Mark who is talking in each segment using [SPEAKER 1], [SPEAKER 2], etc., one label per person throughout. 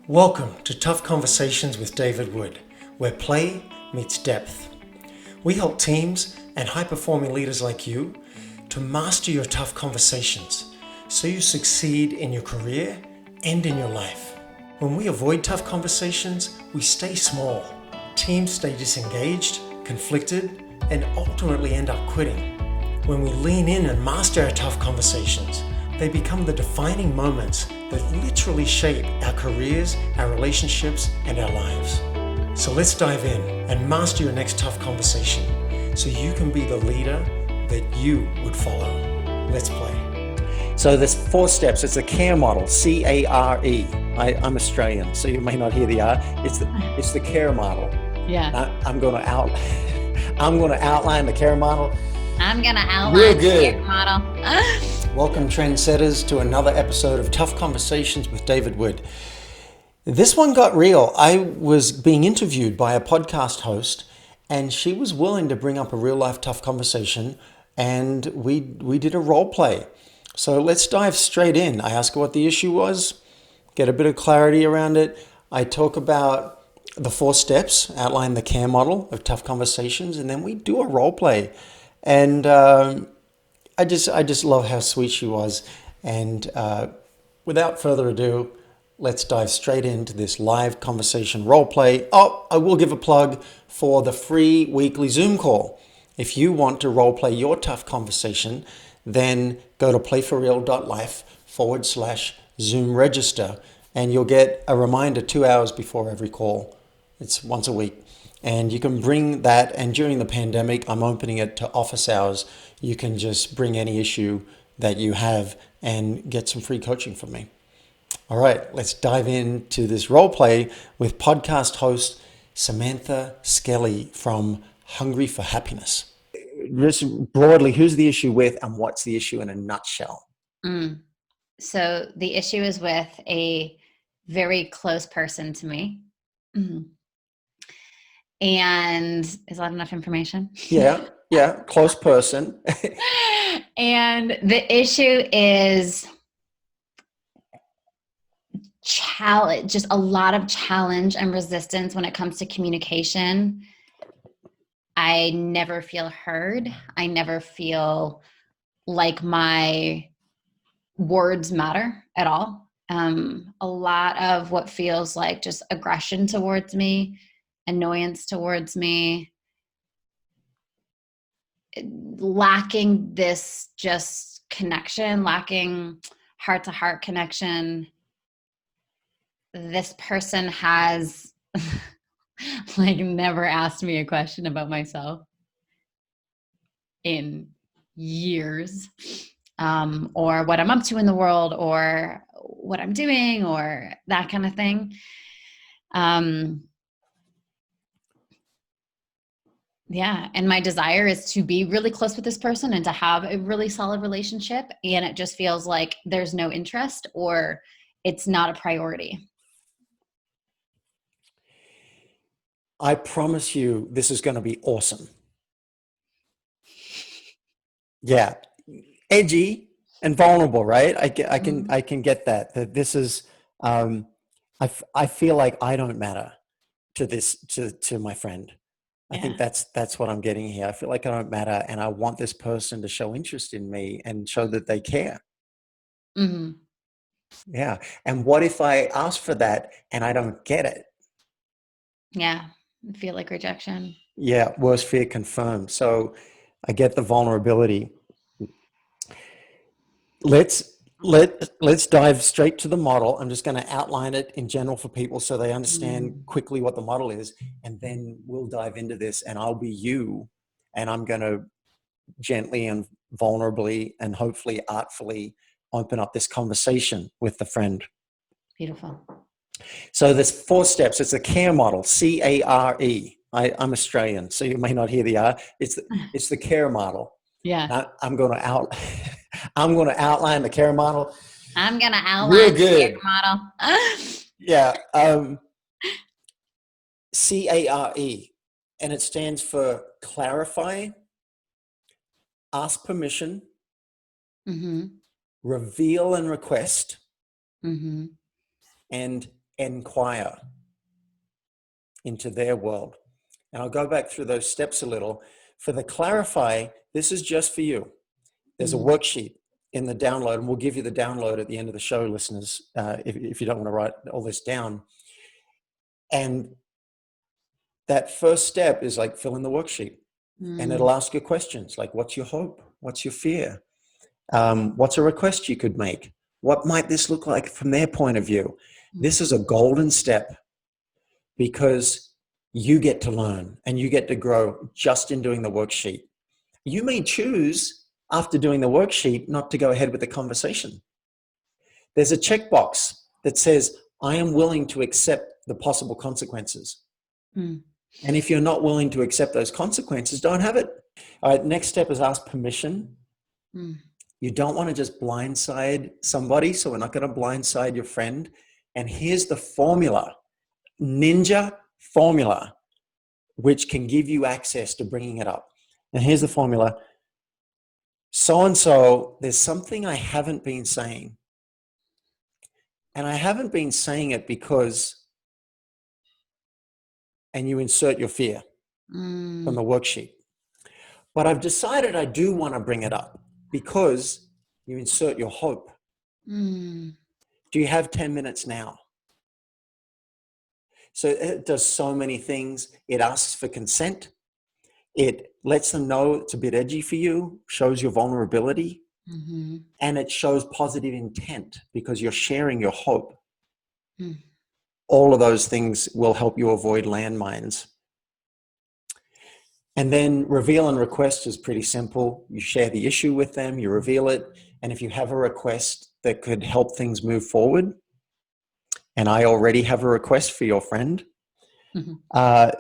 [SPEAKER 1] Welcome to Tough Conversations with David Wood, where play meets depth. We help teams and high-performing leaders like you to master your tough conversations so you succeed in your career and in your life. When we avoid tough conversations, we stay small. Teams stay disengaged, conflicted, and ultimately end up quitting. When we lean in and master our tough conversations, they become the defining moments that literally shape our careers, our relationships, and our lives. So let's dive in and master your next tough conversation so you can be the leader that you would follow. Let's play. So there's 4 steps. It's a CARE model, C-A-R-E. I'm Australian, so you may not hear the R. It's the CARE model.
[SPEAKER 2] Yeah.
[SPEAKER 1] I'm going to outline the CARE model.
[SPEAKER 2] I'm going to outline
[SPEAKER 1] Real
[SPEAKER 2] the
[SPEAKER 1] good.
[SPEAKER 2] CARE model.
[SPEAKER 1] Welcome, trendsetters, to another episode of Tough Conversations with David Wood. This one got real. I was being interviewed by a podcast host, and she was willing to bring up a real-life tough conversation, and we did a role play. So let's dive straight in. I ask her what the issue was, get a bit of clarity around it. I talk about the 4 steps, outline the CARE model of tough conversations, and then we do a role play. And I just love how sweet she was. And without further ado, let's dive straight into this live conversation role play. Oh, I will give a plug for the free weekly Zoom call. If you want to role play your tough conversation, then go to playforreal.life/Zoom register, and you'll get a reminder 2 hours before every call. It's once a week. And you can bring that, and during the pandemic, I'm opening it to office hours. You can just bring any issue that you have and get some free coaching from me. All right, let's dive into this role play with podcast host Samantha Skelly from Hungry for Happiness. Just broadly, who's the issue with and what's the issue in a nutshell?
[SPEAKER 2] So the issue is with a very close person to me. And is that enough information?
[SPEAKER 1] Yeah, close person.
[SPEAKER 2] And the issue is challenge, just a lot of challenge and resistance when it comes to communication. I never feel heard. I never feel like my words matter at all. A lot of what feels like just aggression towards me, annoyance towards me, lacking this just connection, lacking heart-to-heart connection. This person has like never asked me a question about myself in years, or what I'm up to in the world, or what I'm doing, or that kind of thing. Yeah. And my desire is to be really close with this person and to have a really solid relationship. And it just feels like there's no interest, or it's not a priority.
[SPEAKER 1] I promise you this is going to be awesome. Yeah. Edgy and vulnerable, right? I can get that this is, I feel like I don't matter to my friend. I think that's what I'm getting here. I feel like I don't matter, and I want this person to show interest in me and show that they care.
[SPEAKER 2] Mm-hmm.
[SPEAKER 1] Yeah. And what if I ask for that and I don't get it?
[SPEAKER 2] Yeah. I feel like rejection.
[SPEAKER 1] Yeah. Worst fear confirmed. So I get the vulnerability. Let's dive straight to the model. I'm just going to outline it in general for people so they understand quickly what the model is, and then we'll dive into this, and I'll be you, and I'm going to gently and vulnerably and hopefully artfully open up this conversation with the friend.
[SPEAKER 2] Beautiful.
[SPEAKER 1] So there's 4 steps. It's a CARE model, C-A-R-E. I'm Australian, so you may not hear the R. It's the CARE model.
[SPEAKER 2] Yeah.
[SPEAKER 1] I'm going to outline the CARE model.
[SPEAKER 2] I'm going to outline
[SPEAKER 1] Real
[SPEAKER 2] the
[SPEAKER 1] good.
[SPEAKER 2] CARE model.
[SPEAKER 1] Yeah. CARE, and it stands for clarify, ask permission,
[SPEAKER 2] Mm-hmm.
[SPEAKER 1] reveal and request,
[SPEAKER 2] Mm-hmm.
[SPEAKER 1] and inquire into their world. And I'll go back through those steps a little. For the clarify, this is just for you. There's a worksheet in the download, and we'll give you the download at the end of the show, listeners, if you don't want to write all this down. And that first step is like fill in the worksheet, and it'll ask you questions like, what's your hope? What's your fear? What's a request you could make? What might this look like from their point of view? This is a golden step because you get to learn and you get to grow just in doing the worksheet. You may choose after doing the worksheet not to go ahead with the conversation. There's a checkbox that says, I am willing to accept the possible consequences. And if you're not willing to accept those consequences, don't have it. All right, next step is ask permission. You don't want to just blindside somebody, so we're not going to blindside your friend. And here's the formula, ninja formula, which can give you access to bringing it up. And here's the formula. So-and-so, there's something I haven't been saying. And I haven't been saying it because, and you insert your fear from the worksheet. But I've decided I do want to bring it up because you insert your hope. Do you have 10 minutes now? So it does so many things. It asks for consent. It lets them know it's a bit edgy for you, shows your vulnerability, and it shows positive intent because you're sharing your hope. All of those things will help you avoid landmines. And then reveal and request is pretty simple. You share the issue with them, you reveal it, and if you have a request that could help things move forward, and I already have a request for your friend,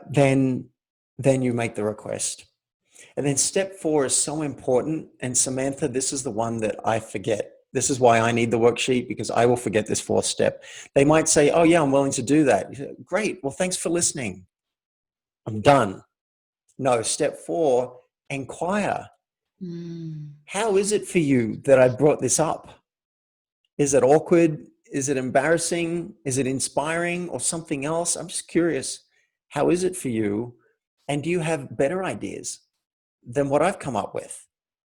[SPEAKER 1] then you make the request. And then step 4 is so important. And Samantha, this is the one that I forget. This is why I need the worksheet, because I will forget this 4th step. They might say, oh yeah, I'm willing to do that. You say, great, well, thanks for listening. I'm done. No, step 4, inquire. How is it for you that I brought this up? Is it awkward? Is it embarrassing? Is it inspiring or something else? I'm just curious. How is it for you? And do you have better ideas than what I've come up with?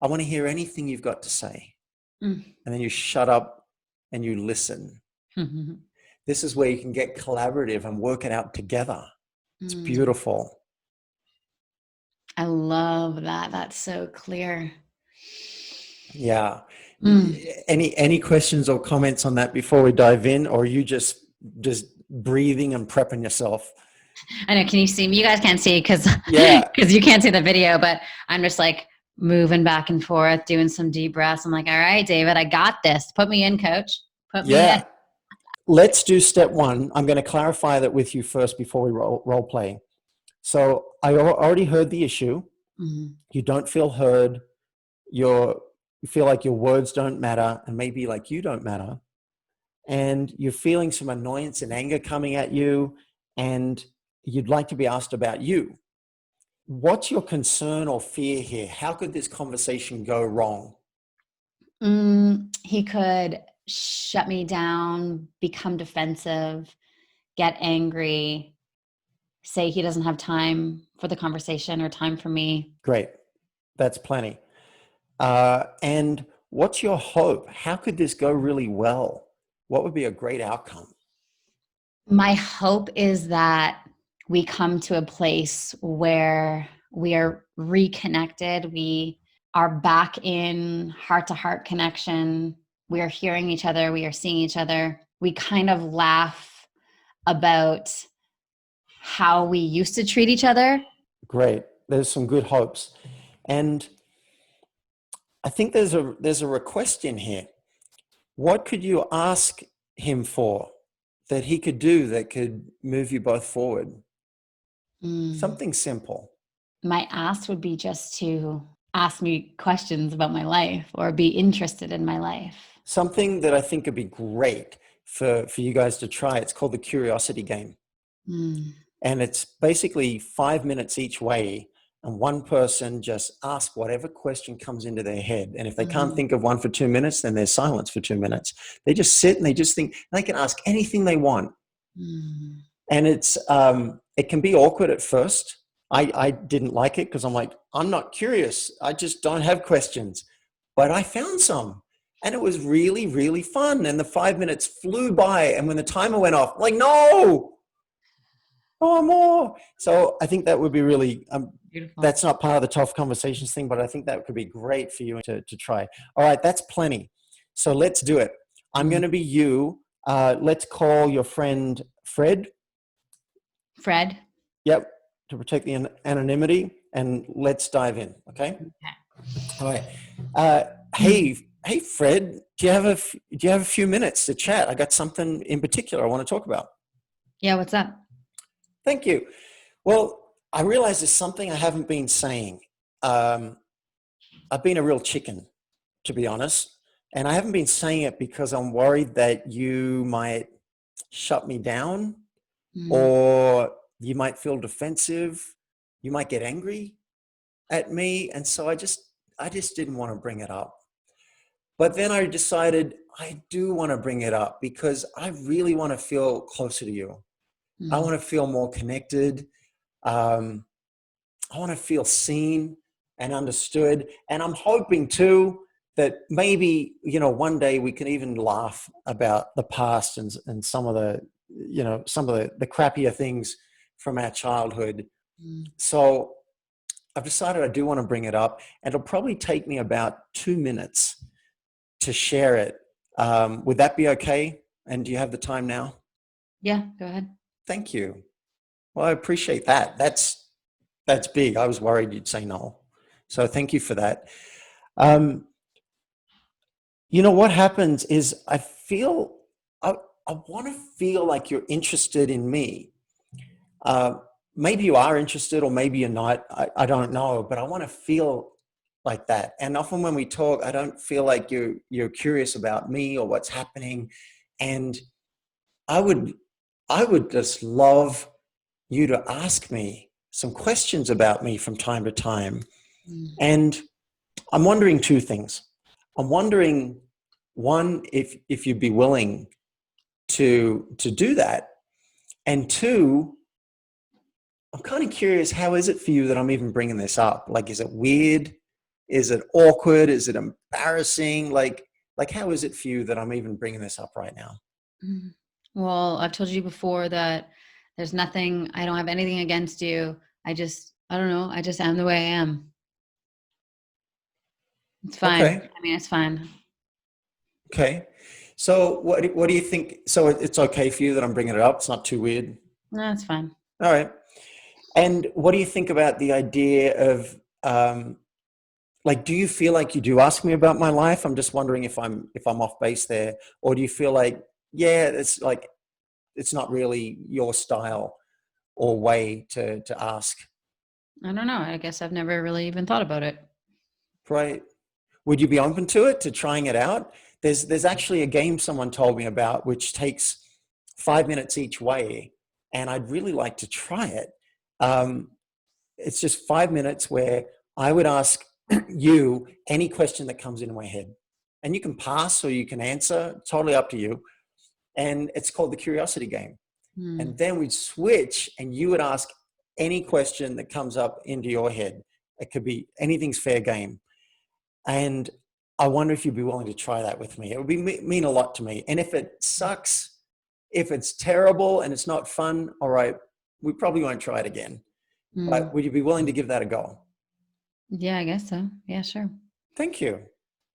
[SPEAKER 1] I want to hear anything you've got to say. And then you shut up and you listen. This is where you can get collaborative and work it out together. It's beautiful.
[SPEAKER 2] I love that. That's so clear.
[SPEAKER 1] Yeah. Any questions or comments on that before we dive in, or are you just breathing and prepping yourself?
[SPEAKER 2] I know. Can you see me? You guys can't see because
[SPEAKER 1] Yeah,
[SPEAKER 2] you can't see the video, but I'm just like moving back and forth, doing some deep breaths. I'm like, all right, David, I got this. Put me in, coach. Put me in.
[SPEAKER 1] Let's do step 1. I'm going to clarify that with you first before we role play. So I already heard the issue. You don't feel heard. You feel like your words don't matter, and maybe like you don't matter. And you're feeling some annoyance and anger coming at you, and you'd like to be asked about you. What's your concern or fear here? How could this conversation go wrong?
[SPEAKER 2] He could shut me down, become defensive, get angry, say he doesn't have time for the conversation or time for me.
[SPEAKER 1] Great. That's plenty. And what's your hope? How could this go really well? What would be a great outcome?
[SPEAKER 2] My hope is that we come to a place where we are reconnected. We are back in heart-to-heart connection. We are hearing each other. We are seeing each other. We kind of laugh about how we used to treat each other.
[SPEAKER 1] Great. There's some good hopes. And I think there's a request in here. What could you ask him for that he could do that could move you both forward? Something simple.
[SPEAKER 2] My ask would be just to ask me questions about my life or be interested in my life.
[SPEAKER 1] Something that I think would be great for you guys to try. It's called the curiosity game. And it's basically 5 minutes each way. And one person just asks whatever question comes into their head. And if they can't think of one for 2 minutes, then there's silence for 2 minutes. They just sit and they just think. They can ask anything they want.
[SPEAKER 2] Mm.
[SPEAKER 1] And it can be awkward at first. I didn't like it because I'm like, I'm not curious. I just don't have questions. But I found some. And it was really, really fun. And the 5 minutes flew by. And when the timer went off, I'm like, no, oh, more. So I think that would be really,
[SPEAKER 2] Beautiful.
[SPEAKER 1] that's not part of the tough conversations thing, but I think that could be great for you to try. All right, that's plenty. So let's do it. I'm
[SPEAKER 2] Mm.
[SPEAKER 1] going to be you. Let's call your friend Fred.
[SPEAKER 2] Fred.
[SPEAKER 1] Yep, to protect the anonymity, and let's dive in. Okay.
[SPEAKER 2] Okay.
[SPEAKER 1] All right. Uh, hey, Fred. Do you have a few minutes to chat? I got something in particular I want to talk about.
[SPEAKER 2] Yeah, what's up?
[SPEAKER 1] Thank you. Well, I realize there's something I haven't been saying. Um, I've been a real chicken, to be honest, and I haven't been saying it because I'm worried that you might shut me down,
[SPEAKER 2] Mm.
[SPEAKER 1] or you might feel defensive. You might get angry at me, and so I just didn't want to bring it up. But then I decided I do want to bring it up because I really want to feel closer to you. I
[SPEAKER 2] Mm.
[SPEAKER 1] want to feel more connected. um, I want to feel seen and understood, and I'm hoping too that maybe one day we can even laugh about the past and some of the some of the crappier things from our childhood.
[SPEAKER 2] Mm.
[SPEAKER 1] So I've decided I do want to bring it up, and it'll probably take me about 2 minutes to share it. Would that be okay? And do you have the time now?
[SPEAKER 2] Yeah, go ahead.
[SPEAKER 1] Thank you. Well, I appreciate that. That's big. I was worried you'd say no. So thank you for that. Um, what happens is I, I want to feel like you're interested in me. Uh, Maybe you are interested or maybe you're not. I don't know, but I want to feel like that. And often when we talk, I don't feel like you're curious about me or what's happening. And I would I would just love you to ask me some questions about me from time to time.
[SPEAKER 2] Mm.
[SPEAKER 1] And I'm wondering two things. I'm wondering, one, if you'd be willing to do that, and two, I'm kind of curious, how is it for you that I'm even bringing this up? Like, is it weird? Is it awkward? Is it embarrassing? Like how is it for you that I'm even bringing this up right now?
[SPEAKER 2] Mm. Well, I've told you before that there's nothing, I don't have anything against you. I don't know, I just am the way I am. It's fine.
[SPEAKER 1] Okay.
[SPEAKER 2] I mean, it's fine.
[SPEAKER 1] Okay. So what do you think? So it's okay for you that I'm bringing it up? It's not too weird.
[SPEAKER 2] No, it's fine.
[SPEAKER 1] All right. And what do you think about the idea of like, do you feel like you do ask me about my life? I'm just wondering if I'm off base there, or do you feel like, yeah, it's like it's not really your style or way to ask,
[SPEAKER 2] I don't know. I guess I've never really even thought about it.
[SPEAKER 1] right? Would you be open to it, to trying it out? There's actually a game someone told me about which takes 5 minutes each way, and I'd really like to try it. Um, it's just 5 minutes where I would ask you any question that comes into my head, and you can pass or you can answer, totally up to you. And it's called the curiosity game. And
[SPEAKER 2] Mm.
[SPEAKER 1] then we'd switch, and you would ask any question that comes up into your head. It could be anything's fair game. And I wonder if you'd be willing to try that with me. It would mean a lot to me. And if it sucks, if it's terrible and it's not fun, all right, we probably won't try it again. But
[SPEAKER 2] Mm.
[SPEAKER 1] would you be willing to give that a go?
[SPEAKER 2] Yeah, I guess so. Yeah, sure.
[SPEAKER 1] Thank you.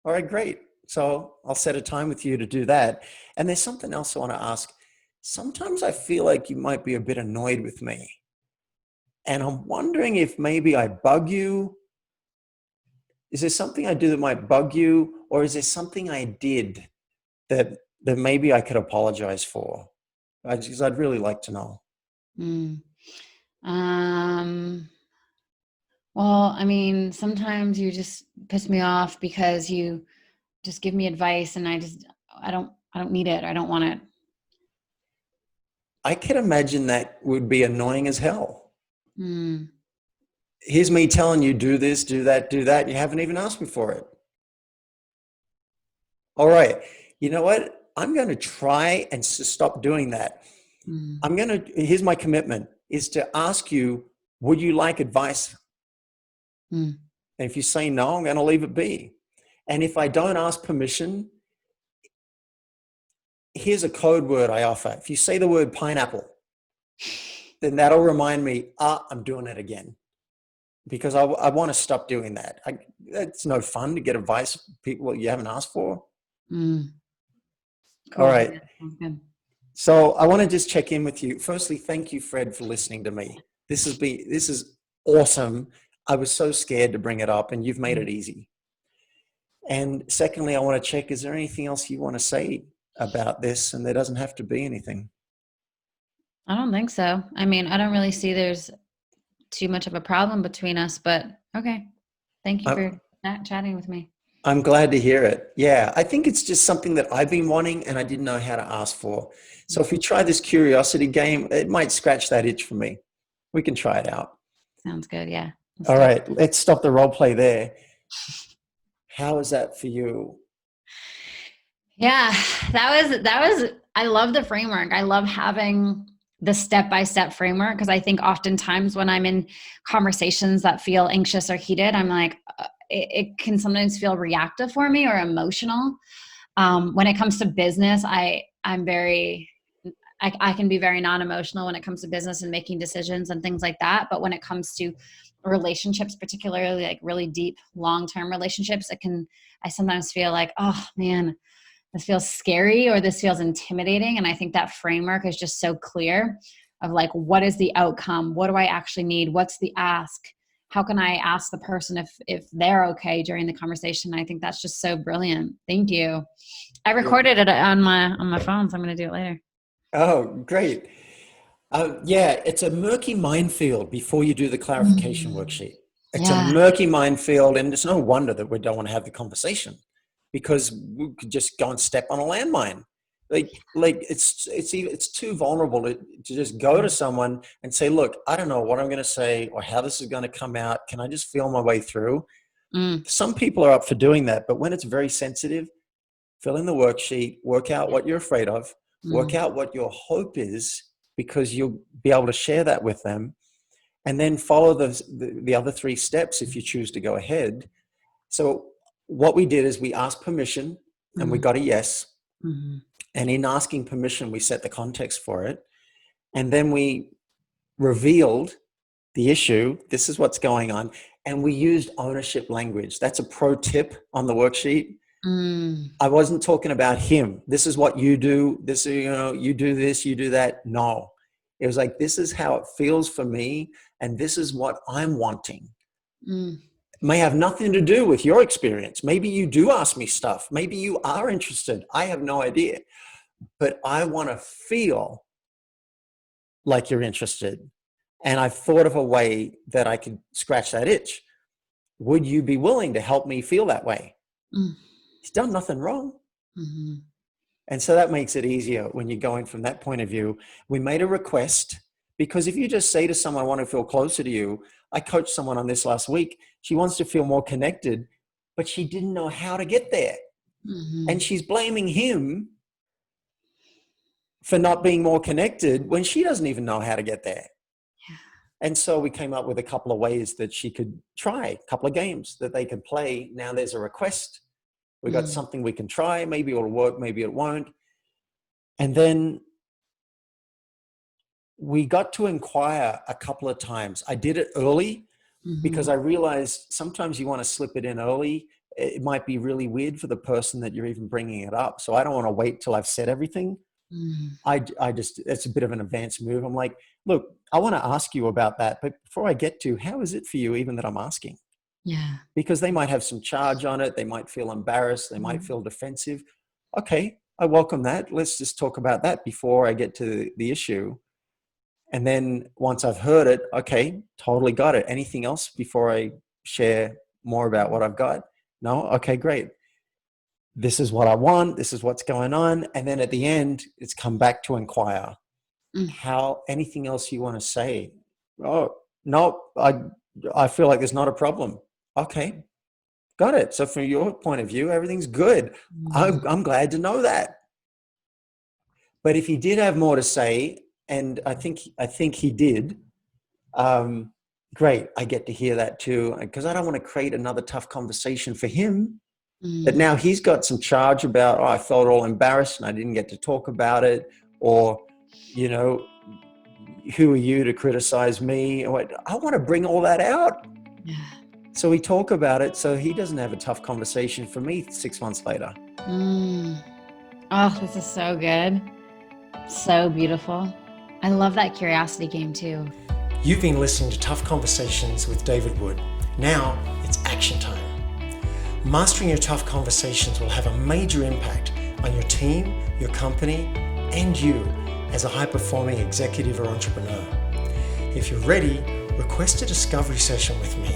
[SPEAKER 1] All right, great. So I'll set a time with you to do that. And there's something else I want to ask. Sometimes I feel like you might be a bit annoyed with me. And I'm wondering if maybe I bug you. Is there something I do that might bug you? Or is there something I did that maybe I could apologize for? Because I'd really like to know.
[SPEAKER 2] Mm. Um, well, I mean, sometimes you just piss me off because you just give me advice and I don't need it. I don't want it.
[SPEAKER 1] I can imagine that would be annoying as hell.
[SPEAKER 2] Mm.
[SPEAKER 1] Here's me telling you, do this, do that, do that. You haven't even asked me for it. All right. You know what? I'm going to try and stop doing that.
[SPEAKER 2] Mm.
[SPEAKER 1] Here's my commitment, is to ask you, would you like advice?
[SPEAKER 2] Mm.
[SPEAKER 1] And if you say no, I'm going to leave it be. And if I don't ask permission, here's a code word I offer. If you say the word pineapple, then that'll remind me, I'm doing it again. Because I want to stop doing that. It's no fun to get advice from people you haven't asked for.
[SPEAKER 2] Mm.
[SPEAKER 1] All
[SPEAKER 2] Cool.
[SPEAKER 1] right.
[SPEAKER 2] Yeah, sounds good.
[SPEAKER 1] So I want to just check in with you. Firstly, thank you, Fred, for listening to me. This is awesome. I was so scared to bring it up, and you've made it easy. And secondly, I want to check, is there anything else you want to say about this? And there doesn't have to be anything.
[SPEAKER 2] I don't think so. I mean, I don't really see there's too much of a problem between us, but okay. Thank you for chatting with me.
[SPEAKER 1] I'm glad to hear it. Yeah, I think it's just something that I've been wanting and I didn't know how to ask for. So if we try this curiosity game, it might scratch that itch for me. We can try it out.
[SPEAKER 2] Sounds good. Yeah.
[SPEAKER 1] All right, let's stop the role play there. How is that for you?
[SPEAKER 2] Yeah, that was I love the framework. I love having the step-by-step framework because I think oftentimes when I'm in conversations that feel anxious or heated, I'm like it can sometimes feel reactive for me or emotional. When it comes to business, I'm very I can be very non-emotional when it comes to business and making decisions and things like that. But when it comes to relationships, particularly like really deep, long-term relationships, I sometimes feel like, oh man, this feels scary or this feels intimidating. And I think that framework is just so clear of like, what is the outcome? What do I actually need? What's the ask? How can I ask the person if they're okay during the conversation? I think that's just so brilliant. Thank you. I recorded it on my phone, so I'm going to do it later.
[SPEAKER 1] Oh, great. Yeah, it's a murky minefield before you do the clarification worksheet. It's a
[SPEAKER 2] Yeah.
[SPEAKER 1] murky minefield, and it's no wonder that we don't want to have the conversation because we could just go and step on a landmine. Like it's too vulnerable to just go to someone and say, "Look, I don't know what I'm going to say or how this is going to come out. Can I just feel my way through?"
[SPEAKER 2] Mm.
[SPEAKER 1] Some people are up for doing that, but when it's very sensitive, fill in the worksheet, work out what you're afraid of, work
[SPEAKER 2] Mm.
[SPEAKER 1] out what your hope is, because you'll be able to share that with them, and then follow the other three steps if you choose to go ahead. So what we did is we asked permission and we
[SPEAKER 2] Mm.
[SPEAKER 1] got a yes.
[SPEAKER 2] Mm.
[SPEAKER 1] And in asking permission, we set the context for it. And then we revealed the issue. This is what's going on. And we used ownership language. That's a pro tip on the worksheet.
[SPEAKER 2] Mm.
[SPEAKER 1] I wasn't talking about him. This is what you do. This, you do this, you do that. No, it was like, this is how it feels for me. And this is what I'm wanting.
[SPEAKER 2] Mm.
[SPEAKER 1] It may have nothing to do with your experience. Maybe you do ask me stuff. Maybe you are interested. I have no idea, but I want to feel like you're interested. And I've thought of a way that I could scratch that itch. Would you be willing to help me feel that way?
[SPEAKER 2] Mm.
[SPEAKER 1] He's done nothing wrong.
[SPEAKER 2] Mm.
[SPEAKER 1] And so that makes it easier when you're going from that point of view. We made a request because if you just say to someone, I want to feel closer to you, I coached someone on this last week. She wants to feel more connected, but she didn't know how to get there. And
[SPEAKER 2] Mm.
[SPEAKER 1] she's blaming him for not being more connected when she doesn't even know how to get there. And so we came up with a couple of ways that she could try, a couple of games that they could play. Now there's a request. We got something we can try. Maybe it'll work, maybe it won't. And then we got to inquire a couple of times. I did it early because I realized sometimes you want to slip it in early. It might be really weird for the person that you're even bringing it up. So I don't want to wait till I've said everything. I just, it's a bit of an advanced move. I'm like, look, I want to ask you about that. But before I get to, how is it for you even that I'm asking?
[SPEAKER 2] Yeah.
[SPEAKER 1] Because they might have some charge on it. They might feel embarrassed. They might feel defensive. Okay, I welcome that. Let's just talk about that before I get to the issue. And then once I've heard it, okay, totally got it. Anything else before I share more about what I've got? No? Okay, great. This is what I want. This is what's going on. And then at the end, it's come back to inquire. How, anything else you want to say? Oh, no, I feel like there's not a problem. Okay, got it. So from your point of view, everything's good. I'm glad to know that. But if you did have more to say,
[SPEAKER 3] and I think he did. Great, I get to hear that too, because I don't want to create another tough conversation for him. That now he's got some charge about, oh, I felt all embarrassed and I didn't get to talk about it, or, you know, who are you to criticize me? I want to bring all that out.
[SPEAKER 2] Yeah.
[SPEAKER 3] So we talk about it so he doesn't have a tough conversation for me 6 months later.
[SPEAKER 2] Oh, this is so good. So beautiful. I love that curiosity game too.
[SPEAKER 1] You've been listening to Tough Conversations with David Wood. Now it's action time. Mastering your tough conversations will have a major impact on your team, your company, and you as a high-performing executive or entrepreneur. If you're ready, request a discovery session with me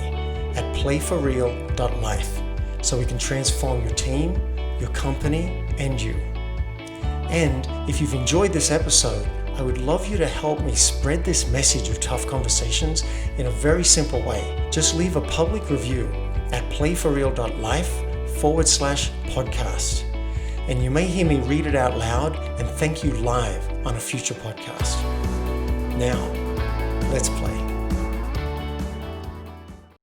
[SPEAKER 1] at playforreal.life so we can transform your team, your company, and you. And if you've enjoyed this episode, I would love you to help me spread this message of tough conversations in a very simple way. Just leave a public review at playforreal.life/podcast. And you may hear me read it out loud and thank you live on a future podcast. Now, let's play.